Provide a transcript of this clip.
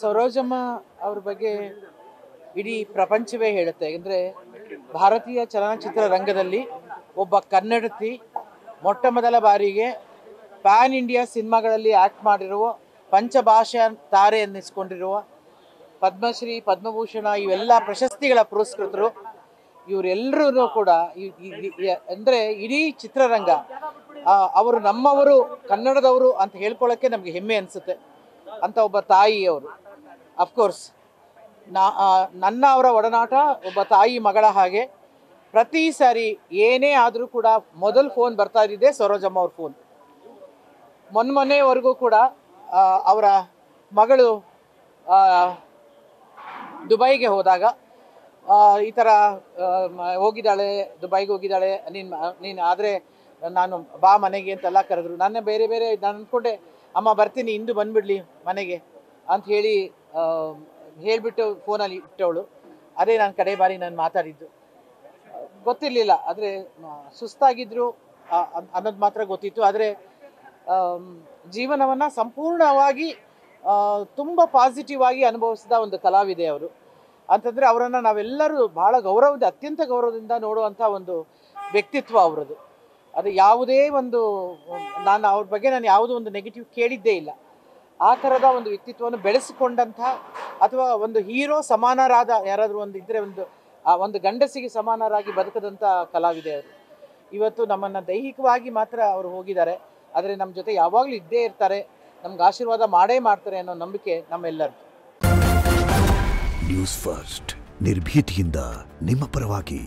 ಸರೋಜಮ್ಮ ಅವ್ರ ಬಗ್ಗೆ ಇಡೀ ಪ್ರಪಂಚವೇ ಹೇಳುತ್ತೆ. ಅಂದರೆ ಭಾರತೀಯ ಚಲನಚಿತ್ರ ರಂಗದಲ್ಲಿ ಒಬ್ಬ ಕನ್ನಡತಿ ಮೊಟ್ಟ ಮೊದಲ ಬಾರಿಗೆ ಪ್ಯಾನ್ ಇಂಡಿಯಾ ಸಿನಿಮಾಗಳಲ್ಲಿ ಆ್ಯಕ್ಟ್ ಮಾಡಿರುವ, ಪಂಚಭಾಷಾ ತಾರೆ ಅನ್ನಿಸ್ಕೊಂಡಿರುವ, ಪದ್ಮಶ್ರೀ ಪದ್ಮಭೂಷಣ ಇವೆಲ್ಲ ಪ್ರಶಸ್ತಿಗಳ ಪುರಸ್ಕೃತರು ಇವರೆಲ್ಲರೂ ಕೂಡ ಅಂದರೆ ಇಡೀ ಚಿತ್ರರಂಗ ಅವರು ನಮ್ಮವರು ಕನ್ನಡದವರು ಅಂತ ಹೇಳ್ಕೊಳ್ಳೋಕ್ಕೆ ನಮಗೆ ಹೆಮ್ಮೆ ಅನಿಸುತ್ತೆ. ಅಂತ ಒಬ್ಬ ತಾಯಿಯವರು ಅಫ್ಕೋರ್ಸ್ ನನ್ನ ಅವರ ಒಡನಾಟ ಒಬ್ಬ ತಾಯಿ ಮಗಳ ಹಾಗೆ. ಪ್ರತಿ ಸಾರಿ ಏನೇ ಆದರೂ ಕೂಡ ಮೊದಲು ಫೋನ್ ಬರ್ತಾ ಇದ್ದಿದ್ದೆ ಸರೋಜಮ್ಮ ಅವ್ರ ಫೋನ್. ಮೊನ್ನೆವರೆಗೂ ಕೂಡ ಅವರ ಮಗಳು ದುಬೈಗೆ ಹೋದಾಗ ಈ ಥರ ಹೋಗಿದ್ದಾಳೆ, ದುಬೈಗೆ ಹೋಗಿದ್ದಾಳೆ, ನೀನು ಆದರೆ ನಾನು ಬಾ ಮನೆಗೆ ಅಂತೆಲ್ಲ ಕರೆದ್ರು. ನನ್ನ ಬೇರೆ ನಾನು ಅಂದ್ಕೊಂಡೆ ಅಮ್ಮ ಬರ್ತೀನಿ ಇಂದು ಬಂದುಬಿಡ್ಲಿ ಮನೆಗೆ ಅಂತ ಹೇಳಿಬಿಟ್ಟು ಫೋನಲ್ಲಿ ಇಟ್ಟವಳು. ಅದೇ ನಾನು ಕಡೆ ಬಾರಿ ನಾನು ಮಾತಾಡಿದ್ದು. ಗೊತ್ತಿರಲಿಲ್ಲ, ಆದರೆ ಸುಸ್ತಾಗಿದ್ದರು ಅನ್ನೋದು ಮಾತ್ರ ಗೊತ್ತಿತ್ತು. ಆದರೆ ಜೀವನವನ್ನು ಸಂಪೂರ್ಣವಾಗಿ ತುಂಬ ಪಾಸಿಟಿವ್ ಆಗಿ ಅನುಭವಿಸಿದ ಒಂದು ಕಲಾವಿದೆ ಅವರು. ಅಂತಂದರೆ ಅವರನ್ನು ನಾವೆಲ್ಲರೂ ಭಾಳ ಅತ್ಯಂತ ಗೌರವದಿಂದ ನೋಡುವಂಥ ಒಂದು ವ್ಯಕ್ತಿತ್ವ ಅವರದು. ಅದು ಯಾವುದೇ ಒಂದು ಅವ್ರ ಬಗ್ಗೆ ನಾನು ಯಾವುದೋ ಒಂದು ನೆಗೆಟಿವ್ ಕೇಳಿದ್ದೇ ಇಲ್ಲ. ಆ ಥರದ ಒಂದು ವ್ಯಕ್ತಿತ್ವವನ್ನು ಬೆಳೆಸಿಕೊಂಡಂಥ ಅಥವಾ ಒಂದು ಹೀರೋ ಸಮಾನರಾದ ಯಾರಾದರೂ ಒಂದು ಇದ್ದರೆ ಒಂದು ಗಂಡಸಿಗೆ ಸಮಾನರಾಗಿ ಬದುಕದಂಥ ಕಲಾವಿದೆ ಅವರು. ಇವತ್ತು ನಮ್ಮನ್ನು ದೈಹಿಕವಾಗಿ ಮಾತ್ರ ಅವರು ಹೋಗಿದ್ದಾರೆ, ಆದರೆ ನಮ್ಮ ಜೊತೆ ಯಾವಾಗಲೂ ಇದ್ದೇ ಇರ್ತಾರೆ, ನಮ್ಗೆ ಆಶೀರ್ವಾದ ಮಾಡೇ ಮಾಡ್ತಾರೆ ಅನ್ನೋ ನಂಬಿಕೆ ನಮ್ಮೆಲ್ಲರದು. ನ್ಯೂಸ್ ಫಸ್ಟ್ ನಿರ್ಭೀತಿಯಿಂದ ನಿಮ್ಮ ಪರವಾಗಿ.